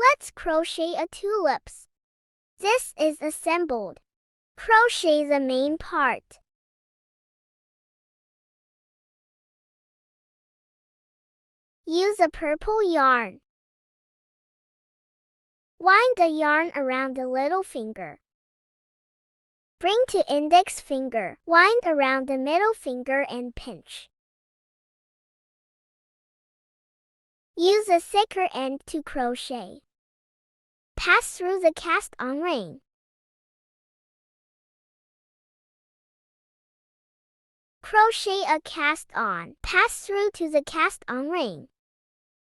Let's crochet a tulips. This is assembled. Crochet the main part. Use a purple yarn. Wind the yarn around the little finger. Bring to index finger. Wind around the middle finger and pinch. Use a thicker end to crochet. Pass through the cast-on ring. Crochet a cast-on. Pass through to the cast-on ring.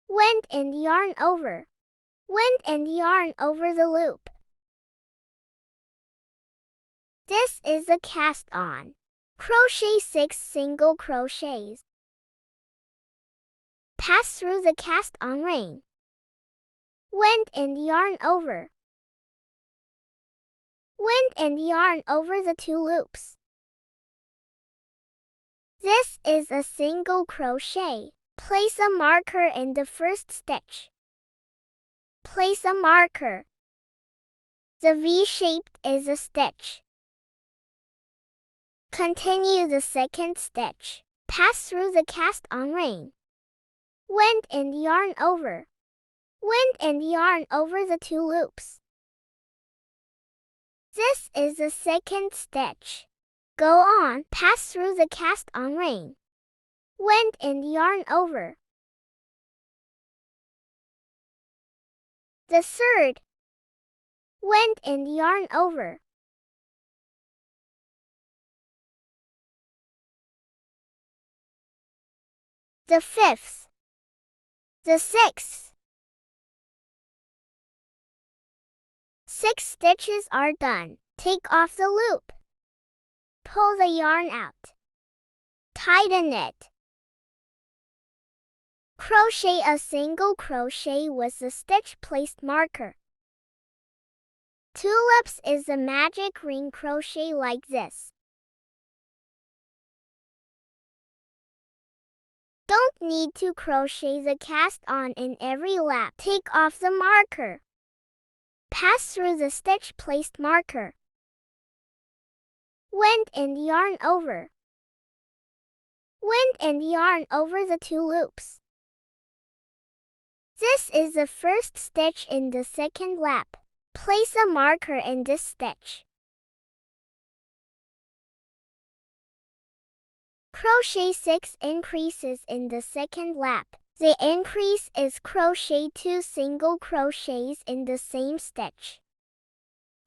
Wind and yarn over. Wind and yarn over the loop. This is a cast-on. Crochet 6 single crochets. Pass through the cast-on ring. Wind and yarn over. Wind and yarn over the 2 loops. This is a single crochet. Place a marker in the first stitch. Place a marker. The V-shaped is a stitch. Continue the second stitch. Pass through the cast-on ring. Wind and yarn over. Wind and yarn over the 2 loops. This is the second stitch. Go on, pass through the cast-on ring. Wind and yarn over. The third. Wind and yarn over. The fifth. The sixth. 6 stitches are done. Take off the loop. Pull the yarn out. Tighten it. Crochet a single crochet with the stitch placed marker. Tulips is a magic ring crochet like this. Don't need to crochet the cast-on in every lap. Take off the marker. Pass through the stitch placed marker. Wind and yarn over. Wind and yarn over the 2 loops. This is the first stitch in the second lap. Place a marker in this stitch. Crochet 6 increases in the second lap. The increase is crochet 2 single crochets in the same stitch.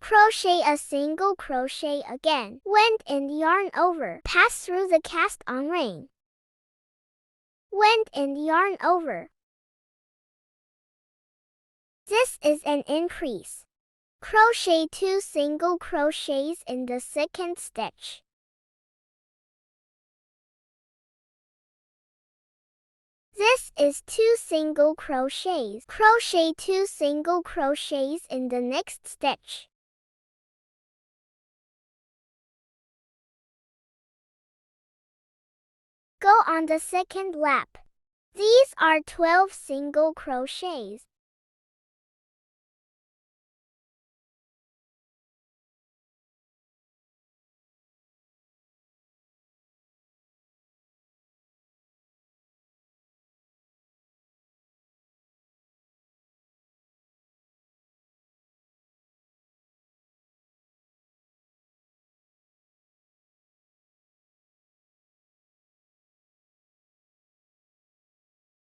Crochet a single crochet again. Wind and yarn over. Pass through the cast-on ring. Wind and yarn over. This is an increase. Crochet 2 single crochets in the second stitch. This is 2 single crochets. Crochet 2 single crochets in the next stitch. Go on the second lap. These are 12 single crochets.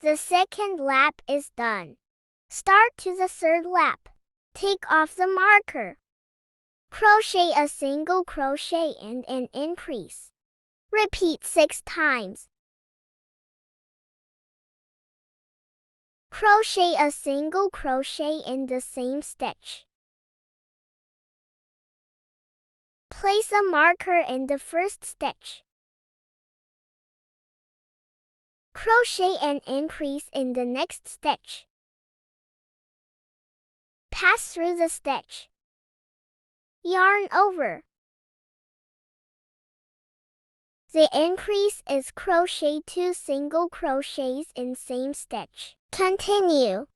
The second lap is done. Start to the third lap. Take off the marker. Crochet a single crochet and an increase. Repeat 6 times. Crochet a single crochet in the same stitch. Place a marker in the first stitch. Crochet an increase in the next stitch. Pass through the stitch. Yarn over. The increase is crochet 2 single crochets in same stitch. Continue.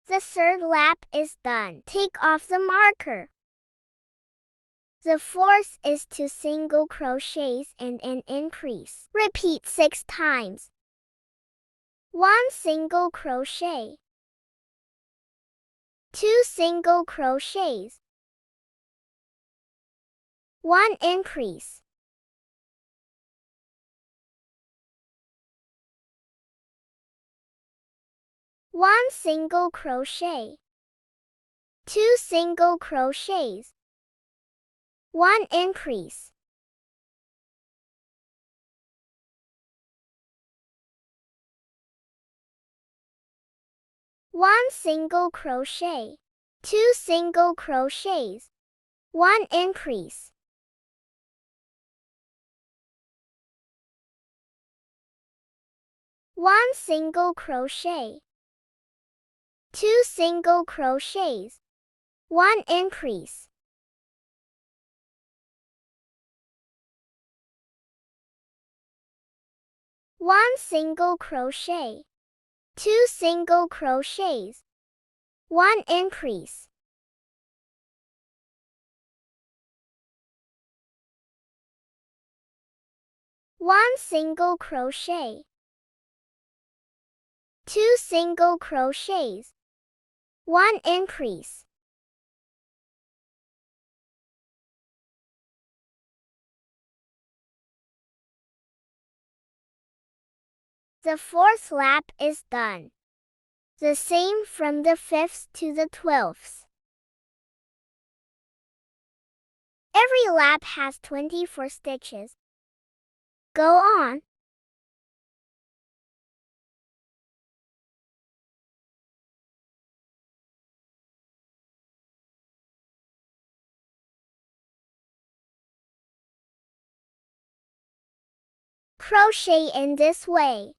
The third lap is done. Take off the marker. The fourth is 2 single crochets and an increase. Repeat 6 times. 1 single crochet, 2 single crochets, 1 increase, 1 single crochet, 2 single crochets, 1 increase, 1 single crochet, 2 single crochets, 1 increase, 1 single crochet, 2 single crochets, 1 increase, 1 single crochet, 2 single crochets, 1 increase, 1 single crochet, 2 single crochets, 1 increase, the fourth lap is done. The same from the 5th to the 12th. Every lap has 24 stitches. Go on. Crochet in this way.